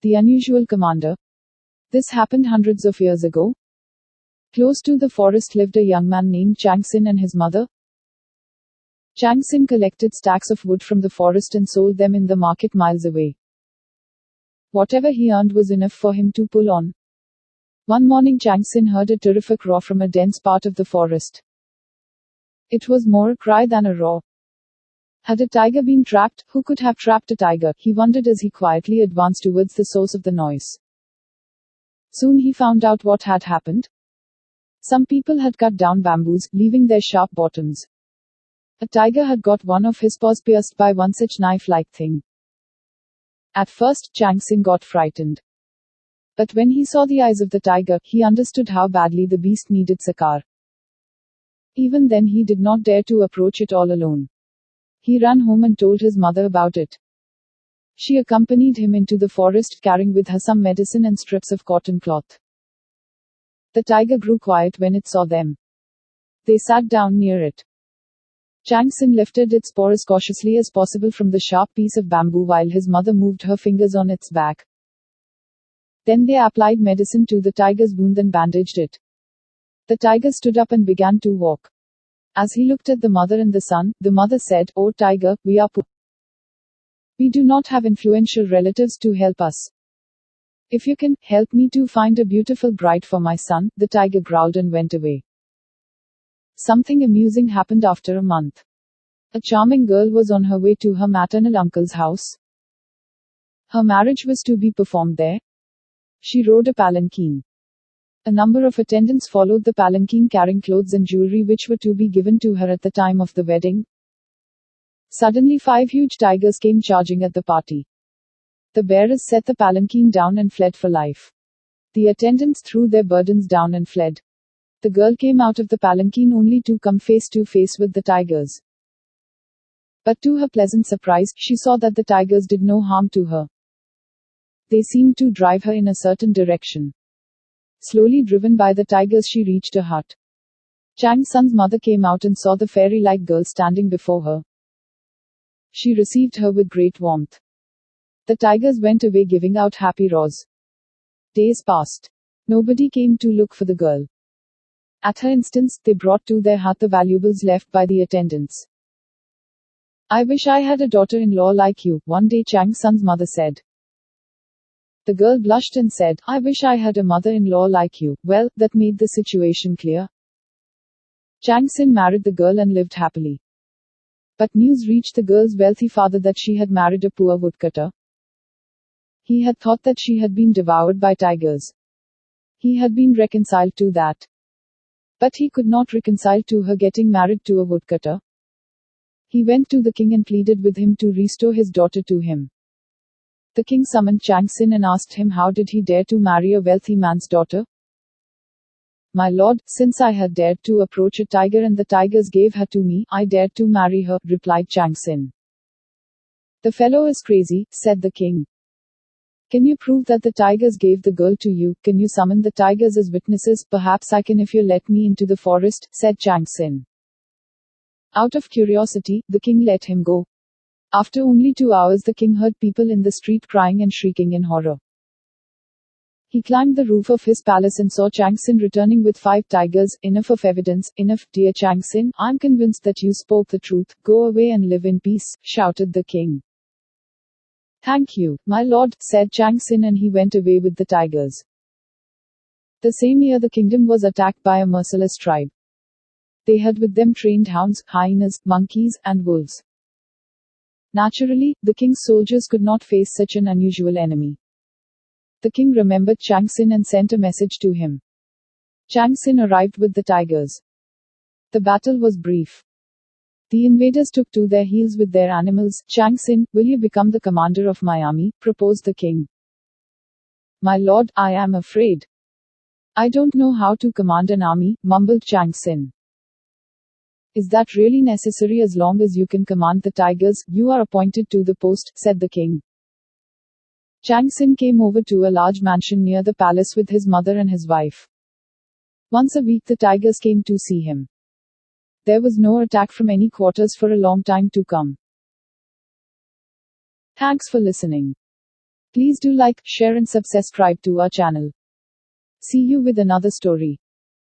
The unusual commander. This happened hundreds of years ago. Close to the forest lived a young man named Chang Sin and his mother. Chang Sin collected stacks of wood from the forest and sold them in the market miles away. Whatever he earned was enough for him to pull on. One morning Chang Sin heard a terrific roar from a dense part of the forest. It was more a cry than a roar. Had a tiger been trapped? Who could have trapped a tiger? He wondered as he quietly advanced towards the source of the noise. Soon he found out what had happened. Some people had cut down bamboos, leaving their sharp bottoms. A tiger had got one of his paws pierced by one such knife-like thing. At first, Chang Sin got frightened. But when he saw the eyes of the tiger, he understood how badly the beast needed succor. Even then he did not dare to approach it all alone. He ran home and told his mother about it. She accompanied him into the forest, carrying with her some medicine and strips of cotton cloth. The tiger grew quiet when it saw them. They sat down near it. Chang Sin lifted its paw as cautiously as possible from the sharp piece of bamboo while his mother moved her fingers on its back. Then they applied medicine to the tiger's wound and bandaged it. The tiger stood up and began to walk. As he looked at the mother and the son, the mother said, "Oh tiger, we are poor. We do not have influential relatives to help us. If you can, help me to find a beautiful bride for my son." The tiger growled and went away. Something amusing happened after a month. A charming girl was on her way to her maternal uncle's house. Her marriage was to be performed there. She rode a palanquin. A number of attendants followed the palanquin carrying clothes and jewelry which were to be given to her at the time of the wedding. Suddenly 5 huge tigers came charging at the party. The bearers set the palanquin down and fled for life. The attendants threw their burdens down and fled. The girl came out of the palanquin only to come face to face with the tigers. But to her pleasant surprise, she saw that the tigers did no harm to her. They seemed to drive her in a certain direction. Slowly driven by the tigers, she reached a hut. Chang Sun's mother came out and saw the fairy-like girl standing before her. She received her with great warmth. The tigers went away giving out happy roars. Days passed. Nobody came to look for the girl. At her instance, they brought to their hut the valuables left by the attendants. "I wish I had a daughter-in-law like you," one day Chang Sun's mother said. The girl blushed and said, "I wish I had a mother-in-law like you." Well, that made the situation clear. Chang Sin married the girl and lived happily. But news reached the girl's wealthy father that she had married a poor woodcutter. He had thought that she had been devoured by tigers. He had been reconciled to that. But he could not reconcile to her getting married to a woodcutter. He went to the king and pleaded with him to restore his daughter to him. The king summoned Chang Sin and asked him how did he dare to marry a wealthy man's daughter. "My lord, since I had dared to approach a tiger and the tigers gave her to me, I dared to marry her," replied Chang Sin. "The fellow is crazy," said the king. "Can you prove that the tigers gave the girl to you? Can you summon the tigers as witnesses?" "Perhaps I can if you let me into the forest," said Chang Sin. Out of curiosity, the king let him go. After only 2 hours, the king heard people in the street crying and shrieking in horror. He climbed the roof of his palace and saw Chang Sin returning with 5 tigers. "Enough of evidence, enough, dear Chang Sin. I'm convinced that you spoke the truth. Go away and live in peace," shouted the king. "Thank you, my lord," said Chang Sin, and he went away with the tigers. The same year the kingdom was attacked by a merciless tribe. They had with them trained hounds, hyenas, monkeys, and wolves. Naturally, the king's soldiers could not face such an unusual enemy. The king remembered Chang Sin and sent a message to him. Chang Sin arrived with the tigers. The battle was brief. The invaders took to their heels with their animals. "Chang Sin, will you become the commander of my army?" proposed the king. "My lord, I am afraid. I don't know how to command an army," mumbled Chang Sin. "Is that really necessary? As long as you can command the tigers, you are appointed to the post," said the king. Chang Sin came over to a large mansion near the palace with his mother and his wife. Once a week the tigers came to see him. There was no attack from any quarters for a long time to come. Thanks for listening. Please do like, share and subscribe to our channel. See you with another story.